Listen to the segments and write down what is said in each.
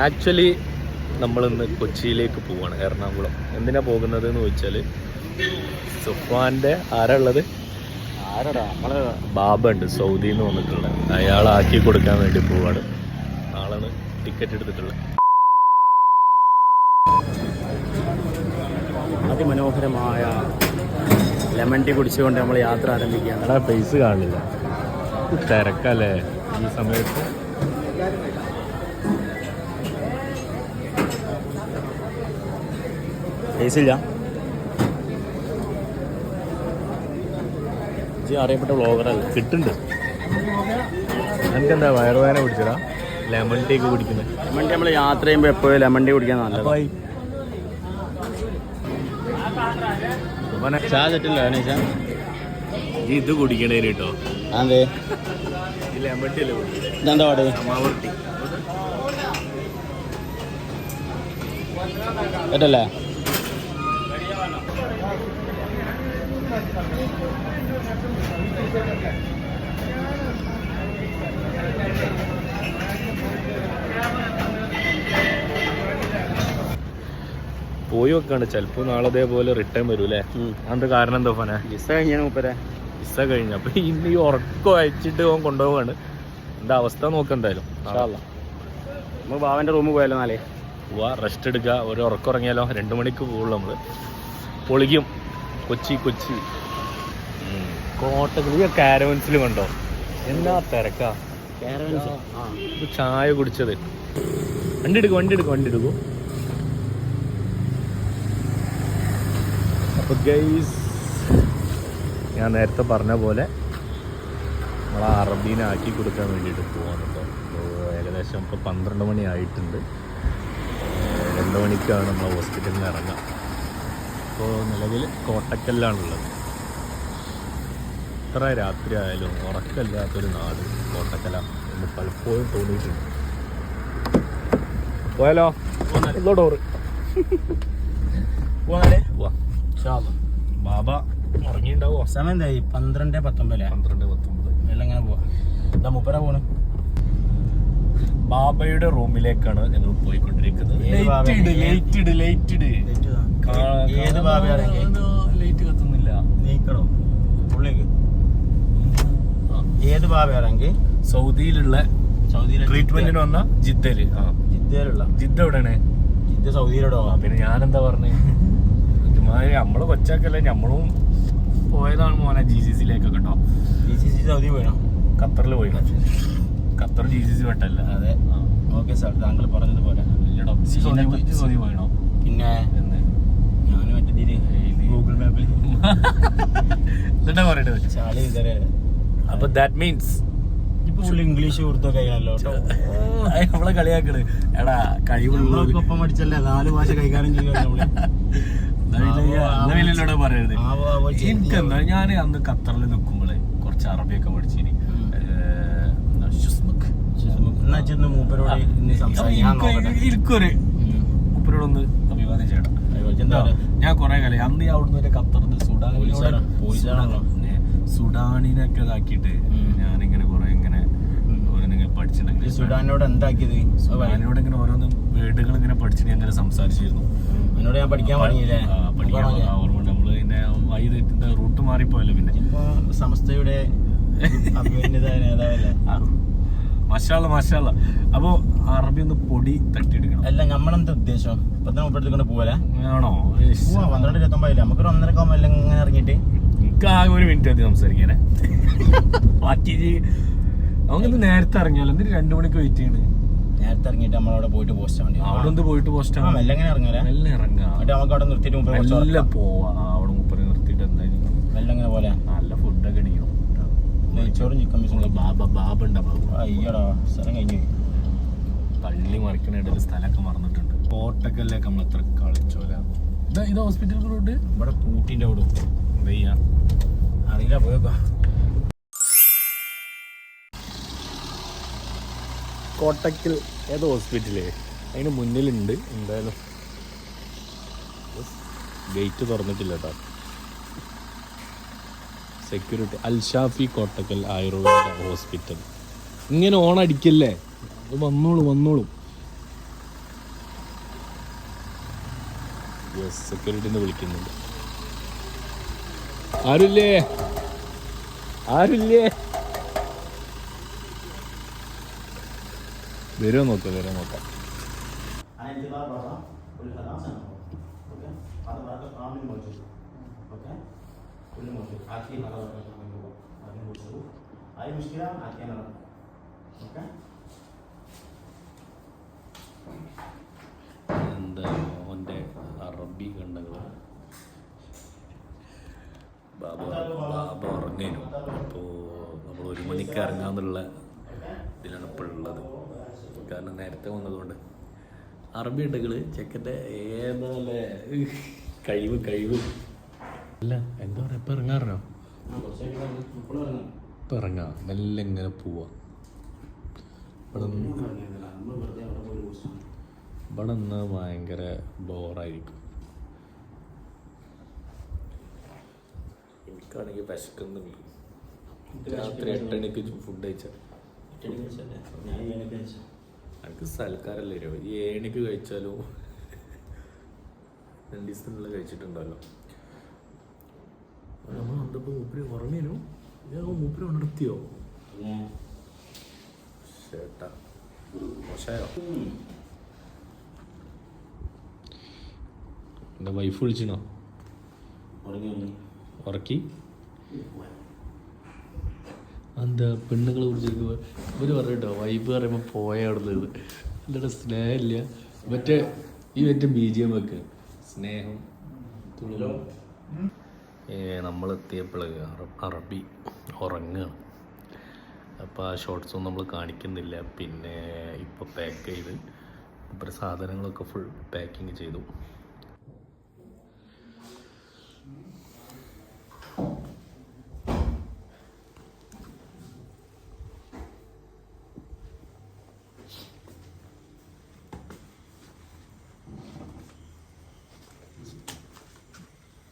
Actually നമ്മളിന്ന് കൊച്ചിയിലേക്ക് പോവാണ്, എറണാകുളം. എന്തിനാ പോകുന്നത് എന്ന് ചോദിച്ചാൽ, സുഫാൻ്റെ ആരാ ഉള്ളത്? ബാബ ഉണ്ട്, സൗദിയിൽ നിന്ന് വന്നിട്ടുള്ളത്. അയാളാക്കി കൊടുക്കാൻ വേണ്ടി പോവാണ്. നാളാണ് ടിക്കറ്റ് എടുത്തിട്ടുള്ളത്. അതിമനോഹരമായ ലെമൺ ടീ കുടിച്ചുകൊണ്ട് നമ്മൾ യാത്ര ആരംഭിക്കുകയാണ്. അവിടെ പൈസ കാണില്ല, തിരക്കല്ലേ ഈ സമയത്ത്. പൈസയില്ല. അറിയപ്പെട്ട വ്ളോഗറല്ല, കിട്ടുന്നുണ്ട്. എനിക്കെന്താ വയറുവേദന പിടിച്ചടാ ലെമൺ ടീ ഒക്കെ കുടിക്കുന്നത്. ലെമൺ ടീ നമ്മൾ യാത്ര ചെയ്യുമ്പോൾ എപ്പോഴും ലെമൺ ടീ കുടിക്കാൻ നല്ലതാണ്. ഇത് കുടിക്കണേ കേട്ടോ. അതെ, ലെമൺ ടീ അല്ലേ ഇതെന്താ പാട്? കേട്ടല്ലേ? പോയി വെക്കാണ്, ചിലപ്പോൾ നാളെ ഇതേപോലെ റിട്ടേൺ വരും അല്ലേ? അതിന്റെ കാരണം എന്താ ഫന? വിസ കഴിഞ്ഞാൽ മൂപ്പരെ വിസ കഴിഞ്ഞ അപ്പൊ ഇന്ന് ഈ ഉറക്കം അയച്ചിട്ട് അവൻ കൊണ്ടുപോവാണ്. എന്താ അവസ്ഥ നോക്കാം എന്തായാലും. നമുക്ക് ബാവന്റെ റൂമിൽ പോയാലോ? നാളെ പോവാ, റെസ്റ്റ് എടുക്കുക. ഒരു ഉറക്കം ഇറങ്ങിയാലോ? 2 മണിക്ക് പോകുള്ളൂ നമ്മള്. പൊളിക്കും. കൊച്ചി കോട്ടക്കൽ കാരവൻസിൽ കണ്ടോ എന്നാ തിരക്കാ. ചായ കുടിച്ചത്. വണ്ടി എടുക്കും. അപ്പോൾ ഗൈസ്, ഞാൻ നേരത്തെ പറഞ്ഞ പോലെ നമ്മൾ അറബീനെ ആക്കി കൊടുക്കാൻ വേണ്ടിയിട്ട് പോകാൻ കേട്ടോ. ഏകദേശം ഇപ്പോൾ 12 മണി ആയിട്ടുണ്ട്. 2 മണിക്കാണ് നമ്മൾ ഹോസ്പിറ്റലിൽ നിന്ന് ഇറങ്ങുക. ഇപ്പോൾ നിലവിൽ കോട്ടക്കലിലാണുള്ളത്. എത്ര രാത്രി ആയാലും ഉറക്കമില്ലാത്തൊരു നാട് കോട്ടക്കല എന്ന് പലപ്പോഴും തോന്നിയിട്ടുണ്ട്. പോയാലോ? ഡോറ് പോവാ. ബാബ ഉറങ്ങിണ്ടാവോ? സമയം എന്തായി? 12:19. 12:19. എങ്ങനെ പോവാ? എന്താ മൂപ്പര പോണ്? ബാബയുടെ റൂമിലേക്കാണ് ഞങ്ങൾ പോയിക്കൊണ്ടിരിക്കുന്നത്. ഏത് ബാബയാണെങ്കിൽ ലൈറ്റ് കത്തുന്നില്ല. നീക്കണോ ഉള്ളിലേക്ക്? ഏത് ബാബയാണെങ്കിൽ സൗദിയിലുള്ള ട്രീറ്റ്മെന്റിന് വന്ന ജിദ്ദയിലുള്ള. ജിദ്ദ എവിടെയാണ്? ജിദ്ദ സൗദിയിലോ? പിന്നെ ഞാനെന്താ പറഞ്ഞേ? നമ്മള് കൊച്ചാക്കല്ലേ, നമ്മളും പോയതാണ് മോനെ GCC-ലേക്ക് കേട്ടോ. GCC സൗദി പോയിണോ? ഖത്തറിൽ പോയി. ഖത്തർ GCC പെട്ടല്ല. അതെ, ഓക്കെ സാർ, താങ്കൾ പറഞ്ഞതുപോലെ. സൗദി പോയിണോ? പിന്നെ ഞാൻ മറ്റേ ഗൂഗിൾ മാപ്പിൽ എന്താ പറയണത്? ചാളി ഇതരെ. അപ്പൊ ദാറ്റ് മീൻസ് ഇപ്പൊ ഫുൾ ഇംഗ്ലീഷ് കൊടുത്തൊക്കെ കഴിയാണല്ലോ. നമ്മളെ കളിയാക്കണ്. എടാ കഴിവുള്ളൊപ്പം പഠിച്ചല്ലേ 4 ഭാഷ കൈകാര്യം ചെയ്യുക നമ്മള്. പറയരുത്. എനിക്കെന്താ, ഞാൻ അന്ന് ഖത്തറിൽ നിൽക്കുമ്പോളെ കുറച്ച് അറബിയൊക്കെ പഠിച്ചിനി. മൂപ്പരോടൊന്ന് അഭിവാദ്യം ചെയ്യണം. ഞാൻ കുറെ കാലം അന്ന് അവിടുന്ന് ഒരു ഖത്തറിന്ന് സുഡാനിനൊക്കെ ഇതാക്കിയിട്ട് ഞാനിങ്ങനെ കുറെ ഇങ്ങനെ പഠിച്ചിട്ടുണ്ടെങ്കിൽ സുഡാനോട് എന്താക്കിയത്? സുഡാനോട് ഇങ്ങനെ ഓരോന്ന് വേർഡുകൾ ഇങ്ങനെ പഠിച്ചിട്ട് അങ്ങനെ സംസാരിച്ചിരുന്നു. എന്നോട് ഞാൻ പഠിക്കാൻ പറഞ്ഞില്ലേ? ഓർമ്മ നമ്മള് പിന്നെ വഴി തെറ്റിന്റെ റൂട്ട് മാറിപ്പോയല്ലോ. പിന്നെ ഇപ്പൊ സമസ്തയുടെ നേതാവല്ലേ? മാഷാള്ള. അപ്പൊ അറബി ഒന്ന് പൊടി തട്ടിയെടുക്കണം. അല്ല, നമ്മളെന്താ ഉദ്ദേശം? ഇപ്പൊ തന്നെ മുപ്പടുത്ത് പോരാ ആണോ? 12:29 നമുക്കൊരു 1:30 എല്ലാം ഇങ്ങനെ ഇറങ്ങിയിട്ട് എനിക്ക് ആകെ 1 മിനിറ്റ് മതി സംസാരിക്കാനെ. ബാക്കി നമുക്കിന്ന് നേരത്തെ ഇറങ്ങിയാലോ? എന്നിട്ട് 2 മണിക്ക് വെയിറ്റ് ചെയ്യണേ. നേരത്തെ ഇറങ്ങിയിട്ട് നമ്മളവിടെ പോയിട്ട് പോസ്റ്റ് ആവണ്ടി. അവിടെ പോയിട്ട് പോസ്റ്റ് ആവാം. മെല്ലെ ഇറങ്ങാം. നമുക്ക് അവിടെ നിർത്തിയിട്ട് പോവാ. അവിടെ മുപ്പര് നിർത്തിയിട്ട് എന്തായാലും മെല്ലെ ഇങ്ങനെ പോലെ നല്ല ഫുഡൊക്കെ അടിക്കണം. നെയ്ച്ചോറും ചിക്കൻ പീസും. ബാബ ഉണ്ടാ? അയ്യടാ, സ്ഥലം കഴിഞ്ഞു. പള്ളി മറിക്കണ സ്ഥലമൊക്കെ മറന്നിട്ടുണ്ട്. കോട്ടക്കലിലേക്ക് നമ്മൾ എത്ര കളിച്ചോല. ഇത് ഹോസ്പിറ്റൽ റൂട്ട് ഇവിടെ പൂട്ടിന്റെ അവിടെ എന്താ ചെയ്യാ അറിയില്ല. പോയേക്കോ. കോട്ടക്കൽ ഏതോ ഹോസ്പിറ്റല് അതിന് മുന്നിലുണ്ട്. എന്തായാലും ഗേറ്റ് തുറന്നിട്ടില്ല കേട്ടോ. Security Alshafi Kottakkal Ayurveda hospital. ഇങ്ങനെ ഓണടിക്കല്ലേ, അത് വന്നോളും. യെസ്, സെക്യൂരിറ്റിന്ന് വിളിക്കുന്നുണ്ട്. ആരുല്ലേ? ആരുല്ലേ? വരുമോ നോക്കാം, വരുമോ നോക്കാം. എന്താ ഓൻ്റെ അറബി കണ്ടത്? ബാബ ഉറങ്ങേനു. അപ്പോൾ നമ്മൾ 1 മണിക്ക് ഇറങ്ങാമെന്നുള്ള ഇതിലാണ് ഇപ്പോൾ ഉള്ളത്. കാരണം നേരത്തെ വന്നതുകൊണ്ട്. അറബി ഉണ്ടെങ്കിൽ ചെക്കൻ്റെ ഏതല്ലേ കഴിവ്. അല്ല എന്താ പറയുക, ഇപ്പം ഇറങ്ങാറോ? ഇപ്പം ഇറങ്ങാം, മെല്ലെ ഇങ്ങനെ പോവാം. ഇവിടെ നിന്ന് ഭയങ്കര ബോറായിരിക്കും. എനിക്കാണെങ്കിൽ വിശക്കുന്നുണ്ട്. രാത്രി 8 മണിക്ക് ഫുഡ് കഴിച്ചാൽ എനിക്ക് സൽക്കാരല്ലേ വരും. ഈ 7 മണിക്ക് കഴിച്ചാലോ 2 ദിവസത്തിനുള്ള കഴിച്ചിട്ടുണ്ടല്ലോ. നമ്മൾ വന്നപ്പോൾ മൂപ്പര് ഉറങ്ങിനു. ഞാൻ മൂപ്പര് ഉണർത്തിയോ? ചേട്ടാ മോശമായോ? എൻ്റെ വൈഫ് വിളിച്ചിനോ? ഉറക്കി? എന്താ പെണ്ണുങ്ങളെ കുറിച്ച് ഇവർ പറഞ്ഞിട്ടോ, വൈഫ് പറയുമ്പോൾ പോയ അവിടെ നിന്ന് എന്നിട്ട് സ്നേഹമില്ല. മറ്റേ BGM വെക്കുക, സ്നേഹം തുള്ളിലോ. നമ്മളെത്തിയപ്പോൾ അറബി ഉറങ്ങുകയാണ്. അപ്പോൾ ആ ഷോർട്സൊന്നും നമ്മൾ കാണിക്കുന്നില്ല. പിന്നെ ഇപ്പോൾ പാക്ക് ചെയ്ത് ഇപ്പോൾ സാധനങ്ങളൊക്കെ ഫുൾ പാക്കിങ് ചെയ്തു.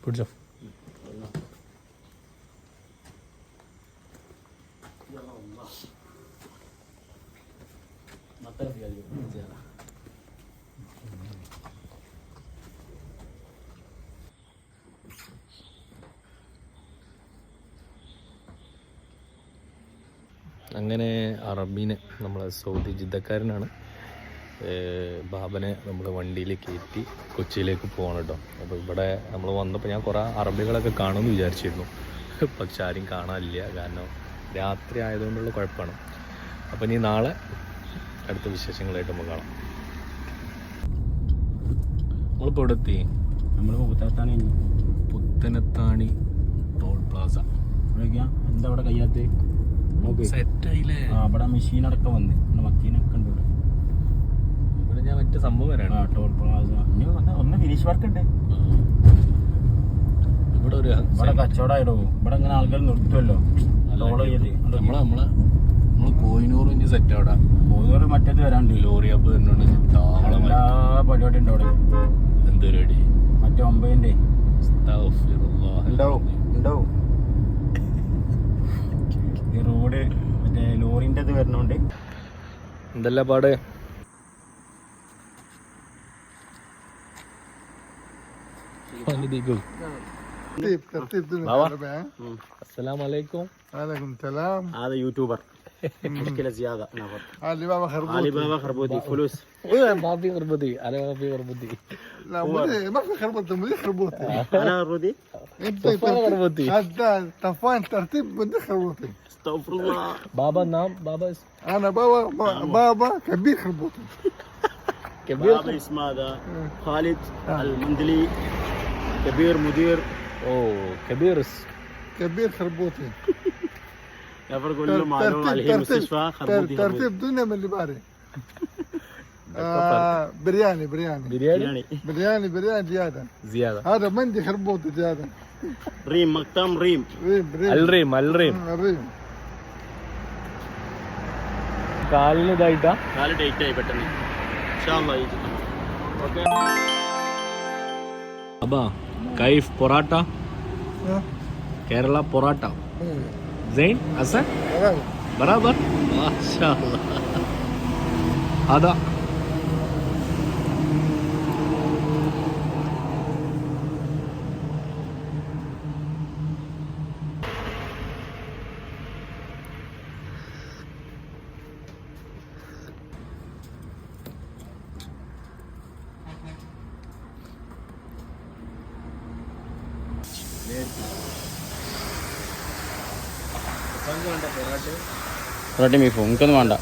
പിടിച്ചോ. അങ്ങനെ അറബീനെ, നമ്മളെ സൗദി ജിദ്ദക്കാരനാണ്, ബാബനെ നമ്മൾ വണ്ടിയിൽ കയറ്റി കൊച്ചിയിലേക്ക് പോകണം കേട്ടോ. അപ്പോൾ ഇവിടെ നമ്മൾ വന്നപ്പോൾ ഞാൻ കുറേ അറബികളൊക്കെ കാണുമെന്ന് വിചാരിച്ചിരുന്നു. പക്ഷെ ആരും കാണാനില്ല, കാരണം രാത്രി ആയതുകൊണ്ടുള്ള കുഴപ്പമാണ്. അപ്പോൾ ഇനി നാളെ അടുത്ത വിശേഷങ്ങളായിട്ട് നമുക്ക് കാണാം. നമ്മളിപ്പോൾ ഇവിടെ എത്തി. നമ്മൾ പുത്തനത്താണി ടോൾ പ്ലാസ. എന്താ ഇവിടെ കഴിയാത്ത സെറ്റായില്ലേ? ഇവിടെ മെഷീനടക്കം വന്ന് മക്കീനൊക്കെ ഉണ്ട്. ഇവിടെ ഞാൻ മറ്റേ സംഭവം വരാണ്. ടോൾ പ്ലാസ ഒന്ന് ഫിനിഷ് വർക്ക് ഉണ്ട്. ഇവിടെ കച്ചവടമായിടോ. ഇവിടെ ഇങ്ങനെ ആൾക്കാർ നിർത്തുമല്ലോ. നമ്മള് കോയിനൂറ് ഇഞ്ച് സെറ്റ് അവിടെ. കോയിനൂറ് മറ്റേത് വരാണ്ട് ലോറി ഹബ്ബ് വരുന്നുണ്ട്. എല്ലാ പരിപാടി ഉണ്ട് അവിടെ. എന്ത് പരിപാടി? മറ്റേ 9ന്റെ ഉണ്ടാവും. ഈ റോഡ് മറ്റേ ലോറിന്റെ അത് വരുന്നോണ്ട്. എന്തല്ല പാട്? السلام عليكم. وعليكم السلام. هذا يوتيوبر. مشكلة زيادة نفر. علي بابا خربوطي. علي بابا خربوطي فلوس. ما في خربوطي، انا ما في خربوطي. لا ما في خربوطي، مدي خربوطي. انا خربوطي. انت خربوطي. هذا طفان ترتيب مدي خربوطي. استغفر الله. بابا نام بابا انا بابا كبير خربوطي. كبير. بابا اسمه هذا خالد المندلي، كبير مدير. اوه كبير خربوطي. نفر قول له معلومة على المستشفى خربوطي. ترتيب دنيا من اللي باري. برياني زيادة. هذا مندي خربوطي زيادة. ريم مقطم ريم. الريم കാലിന് ഇതായിട്ടാ? കാല് ഡേറ്റ് ആയി പെട്ടെന്ന്. ഓക്കെ. അബാ കൈഫ് പൊറാട്ട കേരള പൊറാട്ട زين حسن برابر ما شاء الله. هذا പൊറോട്ടയും ബീഫും എനിക്കൊന്നും വേണ്ട.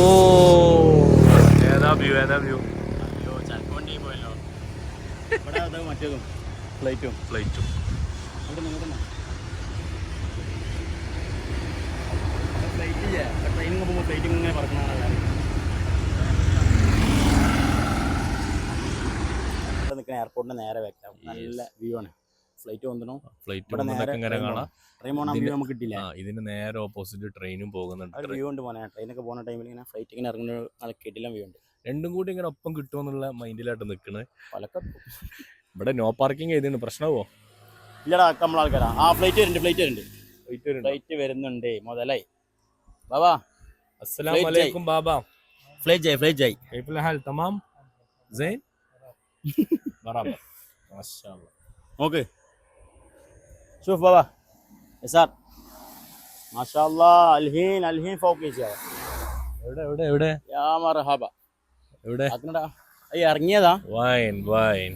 ഓ ഏതാ വ്യൂ അയ്യോ ചരക്കുവണ്ടി പോയല്ലോ. ഇവിടെ അത് മറ്റേതും ഫ്ലൈറ്റും ഫ്ലൈറ്റും ഫ്ലൈറ്റ് ട്രെയിനിങ് പോകുമ്പോൾ ഫ്ലൈറ്റ് ഇങ്ങനെ പറക്കണതാണ്. ഇവിടെ നിൽക്കുന്ന എയർപോർട്ടിന് നേരെ വെക്കാം. നല്ല വ്യൂ ആണ്. ഫ്ലൈറ്റ് വന്നോ ഇവിടെ നേരെ ഇങ്ങനെ കാണാം. ട്രെയിൻ പോകണ വ്യൂ നമുക്ക് കിട്ടില്ല. ഇതിന് നേരെ ഓപ്പോസിറ്റ് ട്രെയിനും പോകുന്നുണ്ട്. ഒരു വ്യൂ ഉണ്ട് പോണേ. ട്രെയിനൊക്കെ പോകുന്ന ടൈമിൽ ഇങ്ങനെ ഫ്ലൈറ്റ് ഇങ്ങനെ ഇറങ്ങുന്ന നല്ല കിടിലം വ്യൂ ഉണ്ട്. രണ്ടും കൂടി ഇങ്ങനെ ഒപ്പം കിട്ടുമെന്നുള്ള മൈൻഡിലായിട്ട് നിൽക്കുന്നത്. പലക്കെ ഇവിടെ നോ പാർക്കിംഗ് ചെയ്തിട്ടുണ്ട്. പ്രശ്നമോ ഇല്ലടാ നമ്മൾ ആൾക്കാരാ. ആ ഫ്ലൈറ്റ് വരുന്നുണ്ട്. ഫ്ലൈറ്റ് വരുന്നുണ്ട് മുതലായി. ബാബാ अस्सलाम वालेकुम बाबा. फ्लाइट जाए كيف الحال تمام زين برابر ما شاء الله. اوكي شوف بابا يسار ما شاء الله. الحين فوق يجي എവിടെ يا مرحبا. എവിടെ അതിനടാ അയ്യ ഇറങ്ങിയതാ. വൈൻ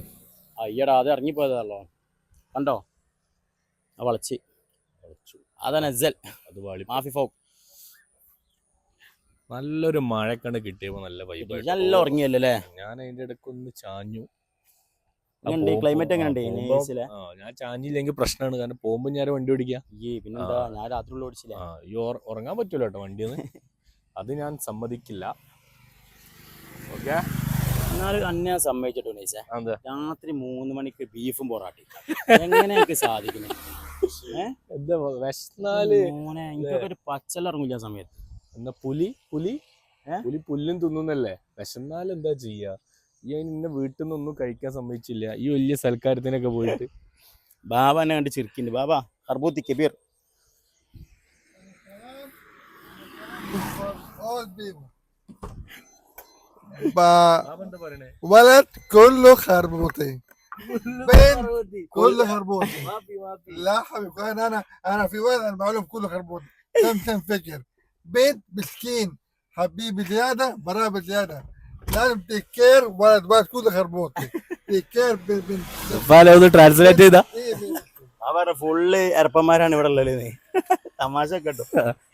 അയ്യടാ അത് ഇറങ്ങിപ്പോയതല്ലോ. കണ്ടോ ആ വളച്ച് അതാണ് നസൽ. അത് വാളി മാഫി ഫൗക്ക്. നല്ലൊരു മഴക്കണ്ട് കിട്ടിയപ്പോ നല്ല വൈബായിട്ട് നല്ല ഉറങ്ങിയല്ലോ അല്ലേ. ഞാൻ അതിന്റെ ഇടയ്ക്ക് ഒന്ന് ചാഞ്ഞു. ക്ലൈമറ്റ് എങ്ങനെയുണ്ട്? ഞാൻ ചാഞ്ഞില്ലെങ്കിൽ പ്രശ്നമാണ്. കാരണം പോകുമ്പോ ഞാൻ വണ്ടി ഓടിക്കാം. പിന്നെന്താ ഞാൻ രാത്രി ഓടിച്ചില്ല. ഈ ഉറങ്ങാൻ പറ്റൂല കേട്ടോ വണ്ടിന്ന്. അത് ഞാൻ സമ്മതിക്കില്ല. ഓക്കെ എന്നാലും അന്നെ ഞാൻ സമ്മതിച്ചിട്ടു നൈസേ. എന്താ രാത്രി 3 മണിക്ക് ബീഫും പൊറാട്ടി എങ്ങനെയൊക്കെ സാധിക്കുന്നത്? എന്താ വിശന്നാല് മോനെ എനിക്കൊക്കെ ഒരു പച്ചല ഇറങ്ങില്ല സമയത്ത്. എന്നാ പുലി പുല്ലും തിന്നുന്നല്ലേ. വിശന്നാലും എന്താ ചെയ്യാ? ഈ ഇന്ന വീട്ടിൽ നിന്നൊന്നും കഴിക്കാൻ സമ്മതിച്ചില്ല. ഈ വലിയ സൽക്കാരത്തിനൊക്കെ പോയിട്ട് ബാബ എന്നെ കണ്ട് ചിരിക്കുന്നുണ്ട്. ബാബാ ഹർബൂത്തി കബീർ. ولد كله خربوطي بين كله خربوطي. لا حبيبي انا في ولد انا بعلم كله خربوطي. كم فكر بنت مسكين حبيبي زياده برابر زياده لازم تكير ولد كله خربوطي تكير بنت ട്രാൻസ്ലേറ്റ് ചെയ്താ അവരുടെ ഫുള്ള് എരപ്പന്മാരാണ് ഇവിടെ ഉള്ളത്. തമാശ കേട്ടോ.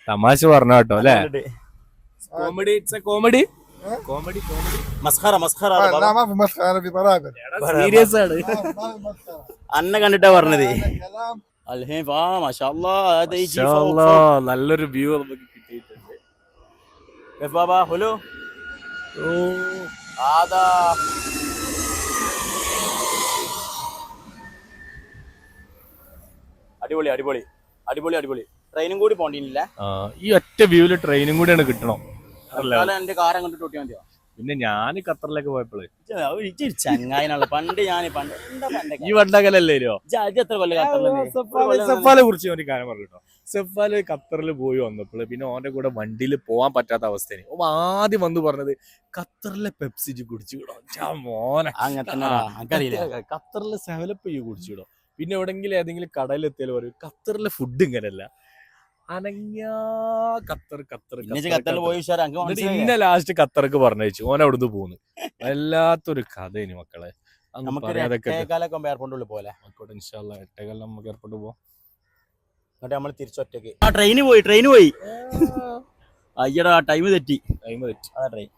തമാശ പറഞ്ഞ കേട്ടോ അല്ലേ. കോമഡി കോമഡി മസ്ഖറ لا ما في مسخره انا في برابر സീരിയസ് ആണ്. അന്നെ കണ്ടിട്ടാ പറഞ്ഞത്. അൽഹീം മാഷാ അല്ലാഹ് നല്ലൊരു വ്യൂ നമുക്ക് കിട്ടിയിട്ടുണ്ട്. ബാബാ ഹലോ ആദാ അടിപൊളി. ട്രെയിനും കൂടി പോണ്ടില്ല. ഈ ഒറ്റ വ്യൂവില് ട്രെയിനും കൂടിയാണ് കിട്ടണം. എന്റെ കാർ അങ്ങോട്ട് ടോട്ടിയാ മതിയോ? പിന്നെ ഞാൻ ഖത്തറിലേക്ക് പോയപ്പോള് ചങ്ങായിനുള്ള പണ്ട് ഈ വണ്ടകലല്ലേ എത്ര കൊല്ലം സെഫാലെ കുറിച്ച് ഒരു കാര്യം പറഞ്ഞു കേട്ടോ. സെഫാല് ഖത്തറിൽ പോയി വന്നപ്പോൾ പിന്നെ ഓന്റെ കൂടെ വണ്ടിയിൽ പോകാൻ പറ്റാത്ത അവസ്ഥയാണ്. ഓ ആദ്യം വന്ന് പറഞ്ഞത് ഖത്തറിലെ പെപ്സി കുടിച്ചുവിടോ. മോനെ ഖത്തറിലെ സെവലപ്പ് കുടിച്ചുവിടോ. പിന്നെ എവിടെങ്കിലും ഏതെങ്കിലും കടയിലെത്തിയാലും പറയും ഖത്തറിലെ ഫുഡ് ഇങ്ങനെയല്ല. ഇന്ന ലാസ്റ്റ് ഖത്തർക്ക് പറഞ്ഞയച്ചു. ഓൻ അവിടുന്ന് പോന്ന്. വല്ലാത്തൊരു കഥ ഇനി മക്കളെ. നമുക്ക് എയർപോർട്ടിൽ പോലെ എട്ടേകാലം നമുക്ക് എയർപോർട്ട് പോവാം. എന്നിട്ട് നമ്മൾ തിരിച്ചൊറ്റക്ക് ട്രെയിന് പോയി അയ്യടാ ടൈം തെറ്റി അതാ ട്രെയിൻ.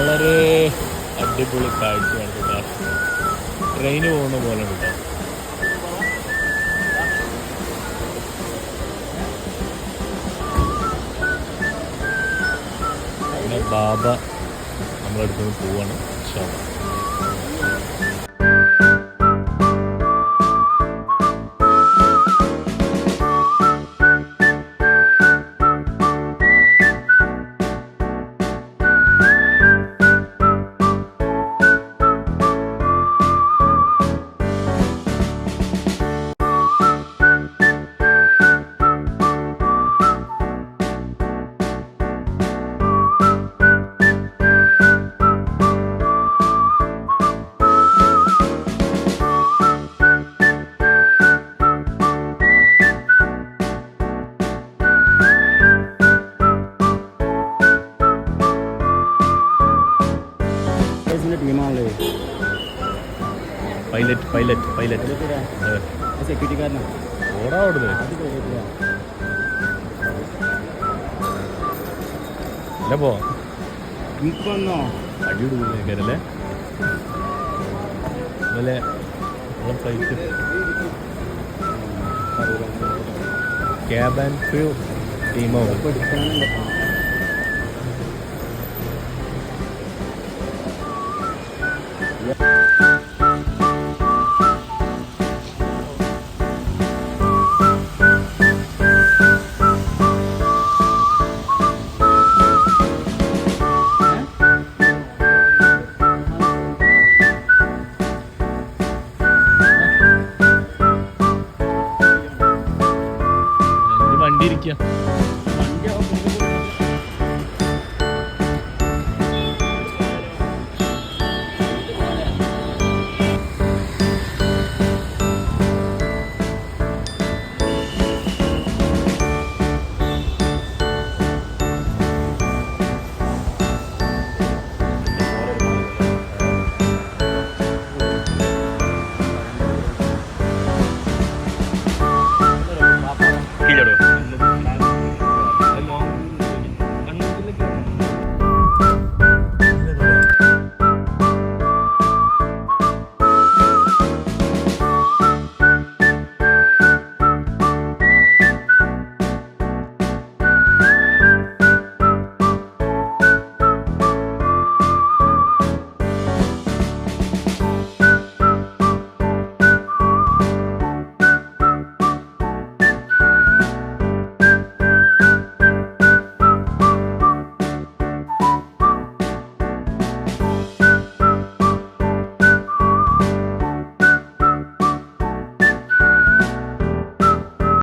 വളരെ അടിപൊളി കാഴ്ചയാണ് കേട്ടോ. ട്രെയിന് പോകുന്ന പോലെ കേട്ടോ. പിന്നെ ബാബ നമ്മളടുത്ത് നിന്ന് പോവാണ്. ഇൻഷാ അല്ലാഹ്. പൈലറ്റ് സെക്യൂരിറ്റിക്കാരനാണ്. ഓടാ അവിടുന്ന് അല്ല പോ എനിക്കൊന്നോ അടിപൊളിയാക്കാരല്ലേ അതുപോലെ ഫ്ലൈറ്റ് ക്യാബ് ആൻഡ് ക്രൂ ടീമാവും.